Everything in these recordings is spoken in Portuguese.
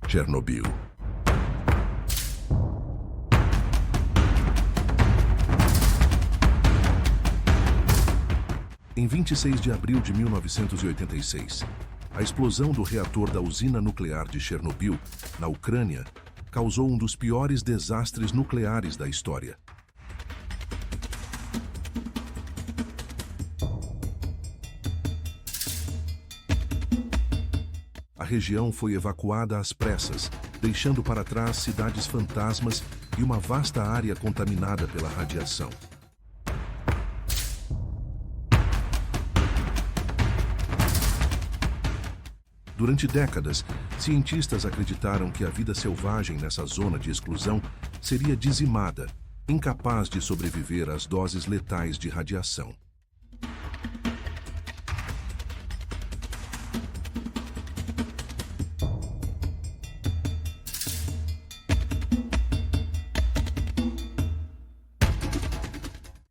Chernobyl. Em 26 de abril de 1986, a explosão do reator da usina nuclear de Chernobyl, na Ucrânia, causou um dos piores desastres nucleares da história. A região foi evacuada às pressas, deixando para trás cidades fantasmas e uma vasta área contaminada pela radiação. Durante décadas, cientistas acreditaram que a vida selvagem nessa zona de exclusão seria dizimada, incapaz de sobreviver às doses letais de radiação.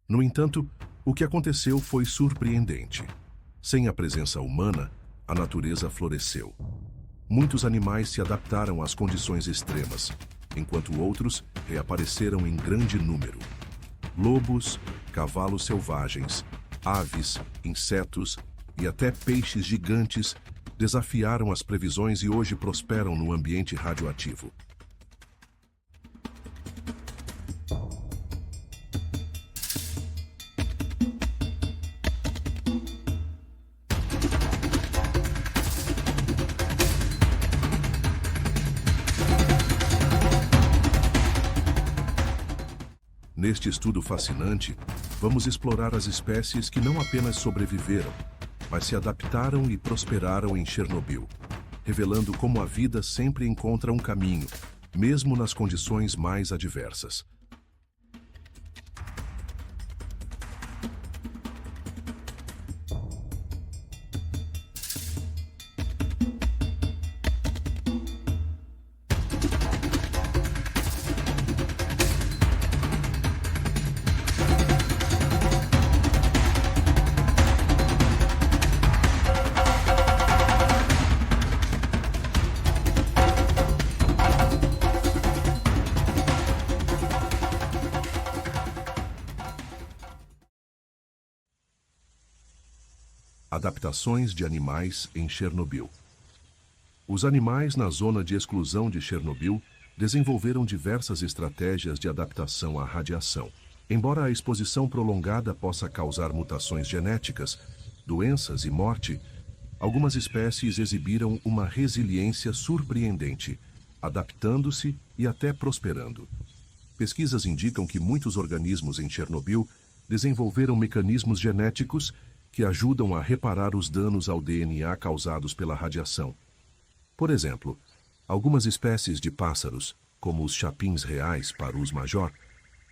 No entanto, o que aconteceu foi surpreendente. Sem a presença humana, a natureza floresceu. Muitos animais se adaptaram às condições extremas, enquanto outros reapareceram em grande número. Lobos, cavalos selvagens, aves, insetos e até peixes gigantes desafiaram as previsões e hoje prosperam no ambiente radioativo. Neste estudo fascinante, vamos explorar as espécies que não apenas sobreviveram, mas se adaptaram e prosperaram em Chernobyl, revelando como a vida sempre encontra um caminho, mesmo nas condições mais adversas. Adaptações de animais em Chernobyl. Os animais na zona de exclusão de Chernobyl desenvolveram diversas estratégias de adaptação à radiação. Embora a exposição prolongada possa causar mutações genéticas, doenças e morte, algumas espécies exibiram uma resiliência surpreendente, adaptando-se e até prosperando. Pesquisas indicam que muitos organismos em Chernobyl desenvolveram mecanismos genéticos que ajudam a reparar os danos ao DNA causados pela radiação. Por exemplo, algumas espécies de pássaros, como os chapins reais Parus major,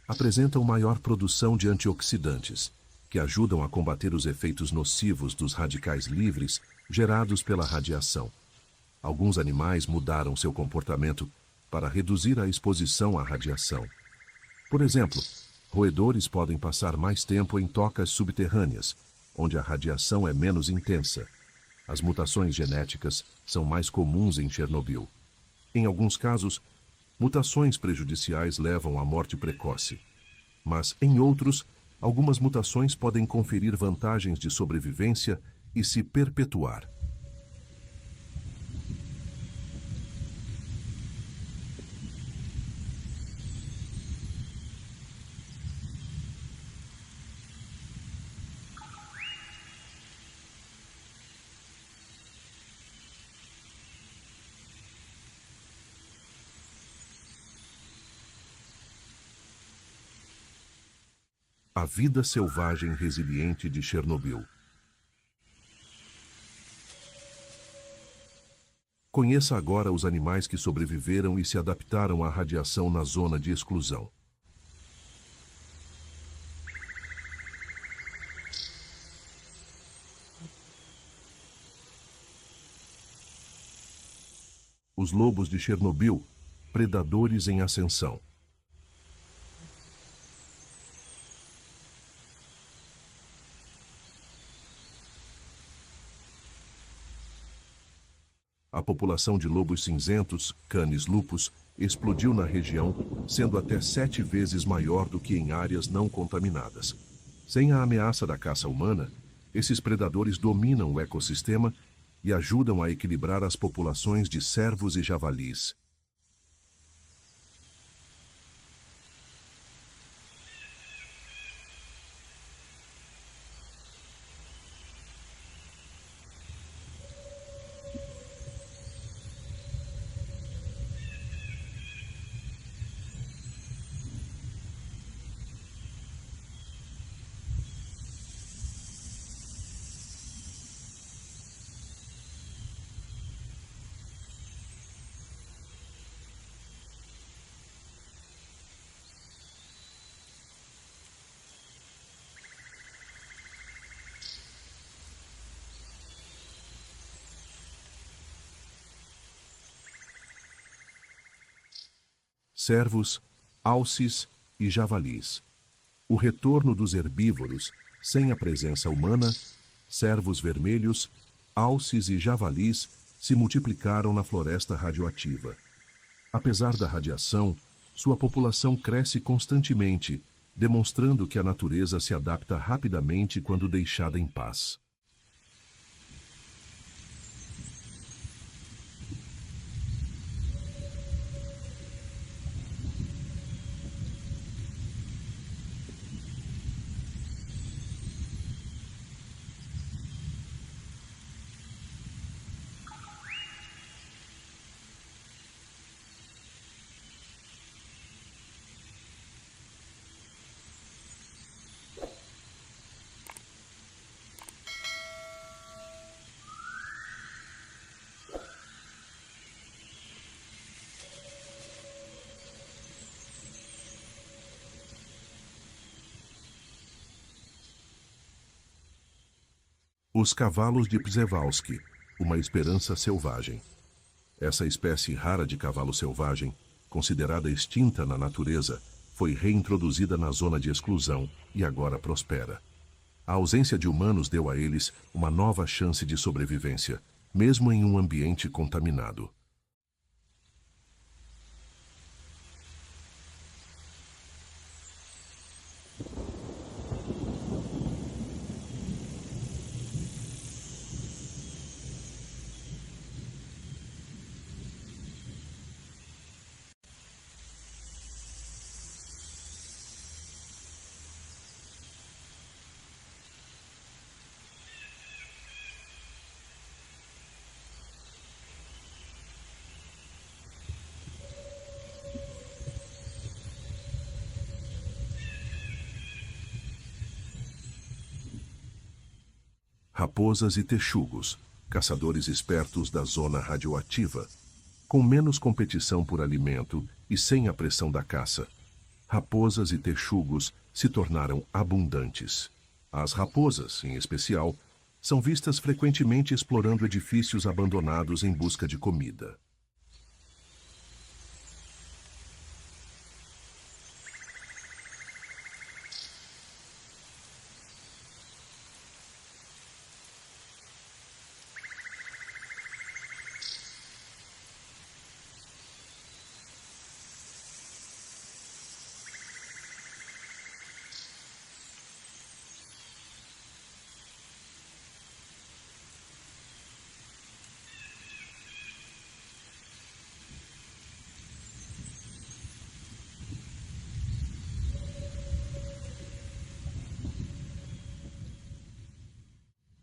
apresentam maior produção de antioxidantes, que ajudam a combater os efeitos nocivos dos radicais livres gerados pela radiação. Alguns animais mudaram seu comportamento para reduzir a exposição à radiação. Por exemplo, roedores podem passar mais tempo em tocas subterrâneas, onde a radiação é menos intensa. As mutações genéticas são mais comuns em Chernobyl. Em alguns casos, mutações prejudiciais levam à morte precoce. Mas, em outros, algumas mutações podem conferir vantagens de sobrevivência e se perpetuar. A vida selvagem resiliente de Chernobyl. Conheça agora os animais que sobreviveram e se adaptaram à radiação na zona de exclusão. Os lobos de Chernobyl, predadores em ascensão. A população de lobos cinzentos, Canis lupus, explodiu na região, sendo até 7 vezes maior do que em áreas não contaminadas. Sem a ameaça da caça humana, esses predadores dominam o ecossistema e ajudam a equilibrar as populações de cervos e javalis. Cervos, alces e javalis. O retorno dos herbívoros, sem a presença humana, cervos vermelhos, alces e javalis se multiplicaram na floresta radioativa. Apesar da radiação, sua população cresce constantemente, demonstrando que a natureza se adapta rapidamente quando deixada em paz. Os cavalos de Przewalski, uma esperança selvagem. Essa espécie rara de cavalo selvagem, considerada extinta na natureza, foi reintroduzida na zona de exclusão e agora prospera. A ausência de humanos deu a eles uma nova chance de sobrevivência, mesmo em um ambiente contaminado. Raposas e texugos, caçadores espertos da zona radioativa. Com menos competição por alimento e sem a pressão da caça, raposas e texugos se tornaram abundantes. As raposas, em especial, são vistas frequentemente explorando edifícios abandonados em busca de comida.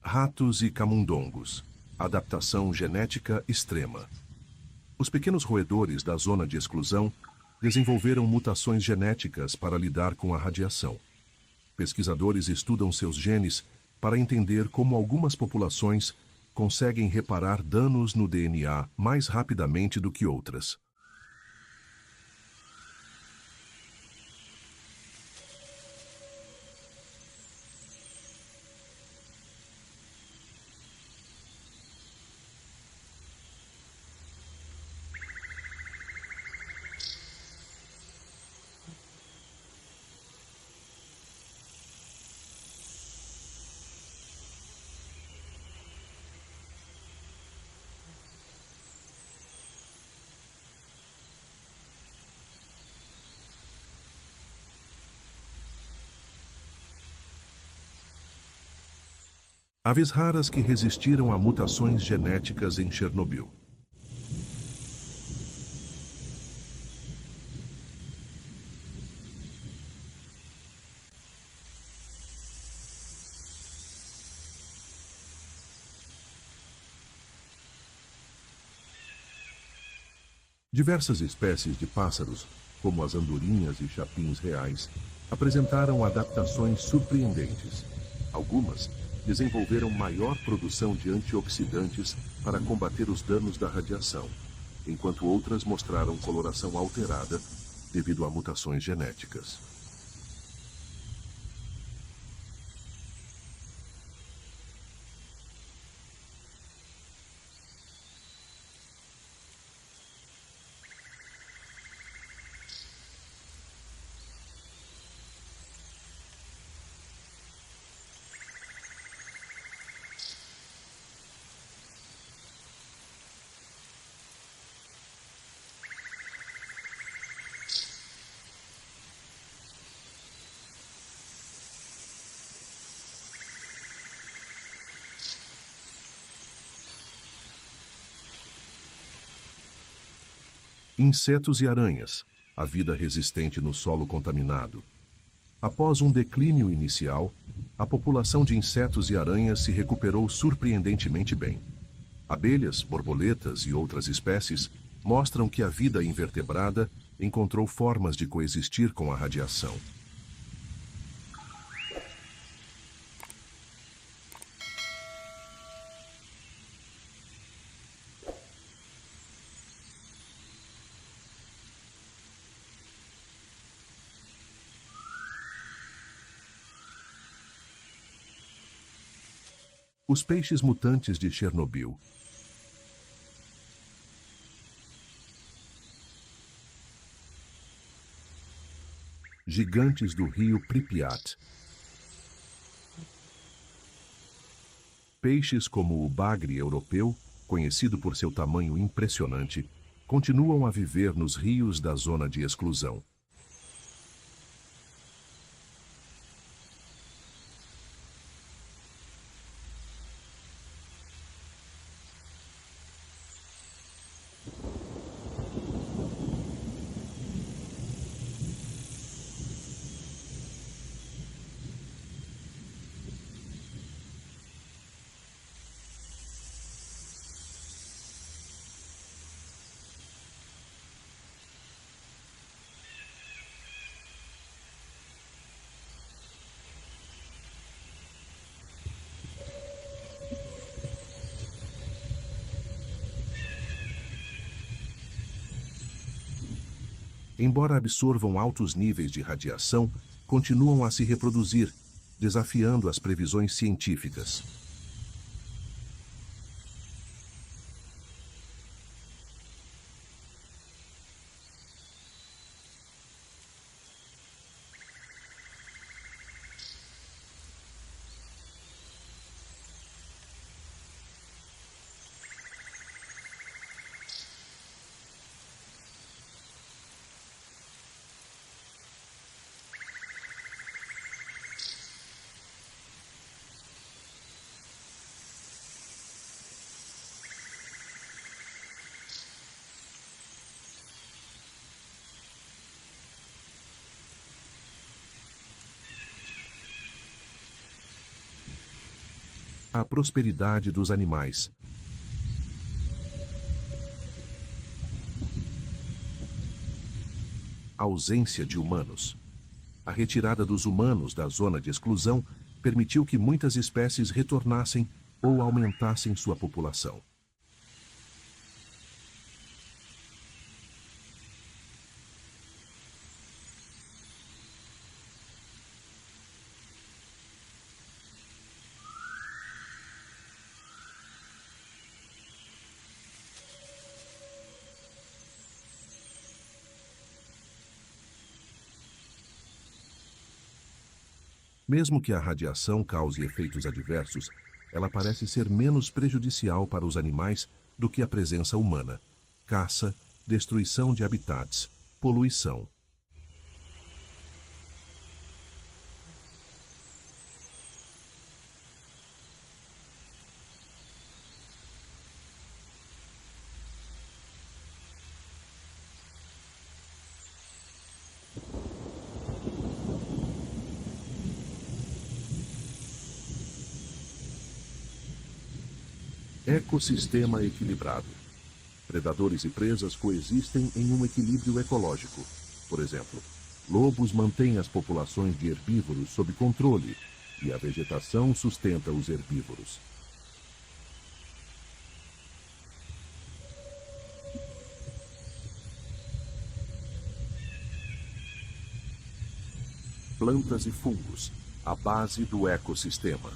Ratos e camundongos. Adaptação genética extrema. Os pequenos roedores da zona de exclusão desenvolveram mutações genéticas para lidar com a radiação. Pesquisadores estudam seus genes para entender como algumas populações conseguem reparar danos no DNA mais rapidamente do que outras. Aves raras que resistiram a mutações genéticas em Chernobyl. Diversas espécies de pássaros, como as andorinhas e chapins reais, apresentaram adaptações surpreendentes. Algumas desenvolveram maior produção de antioxidantes para combater os danos da radiação, enquanto outras mostraram coloração alterada devido a mutações genéticas. Insetos e aranhas, a vida resistente no solo contaminado. Após um declínio inicial, a população de insetos e aranhas se recuperou surpreendentemente bem. Abelhas, borboletas e outras espécies mostram que a vida invertebrada encontrou formas de coexistir com a radiação. Os peixes mutantes de Chernobyl. Gigantes do rio Pripyat. Peixes como o bagre europeu, conhecido por seu tamanho impressionante, continuam a viver nos rios da zona de exclusão. Embora absorvam altos níveis de radiação, continuam a se reproduzir, desafiando as previsões científicas. A prosperidade dos animais. A ausência de humanos. A retirada dos humanos da zona de exclusão permitiu que muitas espécies retornassem ou aumentassem sua população. Mesmo que a radiação cause efeitos adversos, ela parece ser menos prejudicial para os animais do que a presença humana. Caça, destruição de habitats, poluição. Ecossistema equilibrado. Predadores e presas coexistem em um equilíbrio ecológico. Por exemplo, lobos mantêm as populações de herbívoros sob controle e a vegetação sustenta os herbívoros. Plantas e fungos, a base do ecossistema.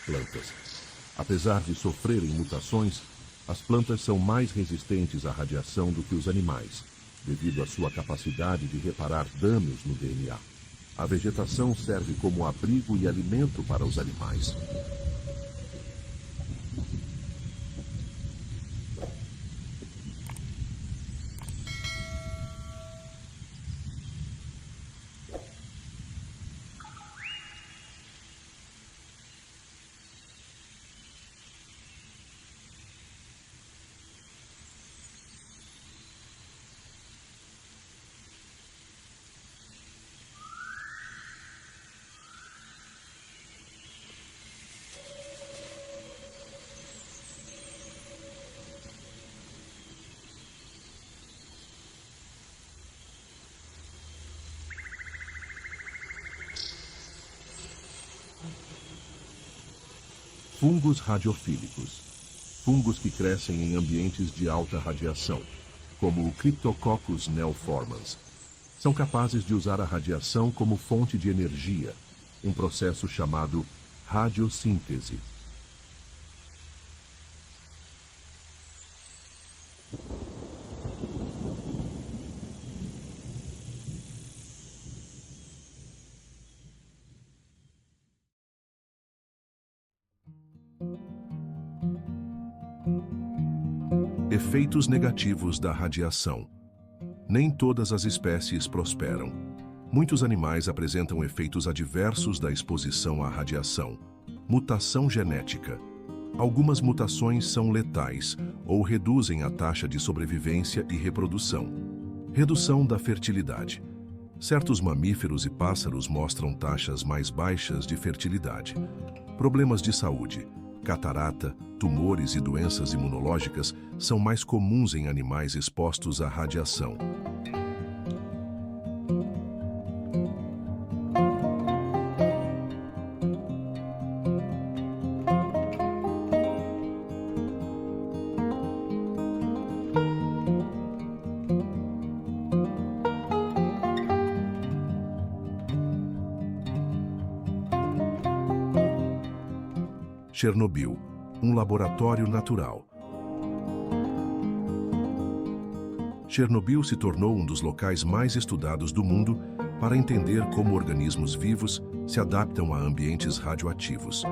Plantas. Apesar de sofrerem mutações, as plantas são mais resistentes à radiação do que os animais, devido à sua capacidade de reparar danos no DNA. A vegetação serve como abrigo e alimento para os animais. Fungos radiofílicos. Fungos que crescem em ambientes de alta radiação, como o Cryptococcus neoformans. São capazes de usar a radiação como fonte de energia, um processo chamado radiossíntese. Efeitos negativos da radiação. Nem todas as espécies prosperam. Muitos animais apresentam efeitos adversos da exposição à radiação. Mutação genética. Algumas mutações são letais ou reduzem a taxa de sobrevivência e reprodução. Redução da fertilidade. Certos mamíferos e pássaros mostram taxas mais baixas de fertilidade. Problemas de saúde. Catarata, tumores e doenças imunológicas são mais comuns em animais expostos à radiação. Chernobyl, um laboratório natural. Chernobyl se tornou um dos locais mais estudados do mundo para entender como organismos vivos se adaptam a ambientes radioativos.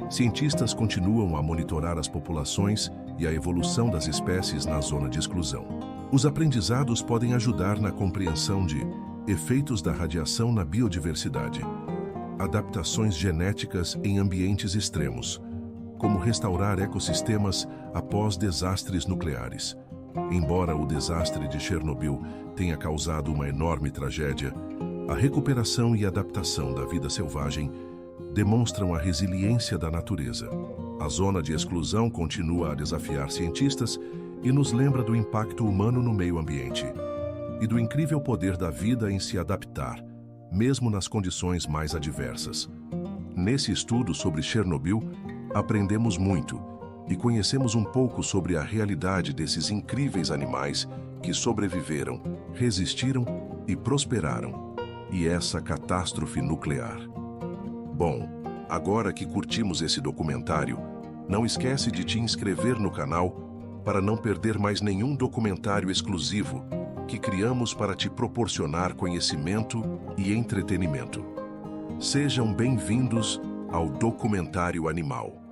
Cientistas continuam a monitorar as populações e a evolução das espécies na zona de exclusão. Os aprendizados podem ajudar na compreensão de efeitos da radiação na biodiversidade, adaptações genéticas em ambientes extremos, como restaurar ecossistemas após desastres nucleares. Embora o desastre de Chernobyl tenha causado uma enorme tragédia, a recuperação e adaptação da vida selvagem demonstram a resiliência da natureza. A zona de exclusão continua a desafiar cientistas e nos lembra do impacto humano no meio ambiente e do incrível poder da vida em se adaptar, mesmo nas condições mais adversas. Nesse estudo sobre Chernobyl, aprendemos muito e conhecemos um pouco sobre a realidade desses incríveis animais que sobreviveram, resistiram e prosperaram, e essa catástrofe nuclear. Bom, agora que curtimos esse documentário, não esquece de te inscrever no canal para não perder mais nenhum documentário exclusivo que criamos para te proporcionar conhecimento e entretenimento. Sejam bem-vindos ao Documentário Animal.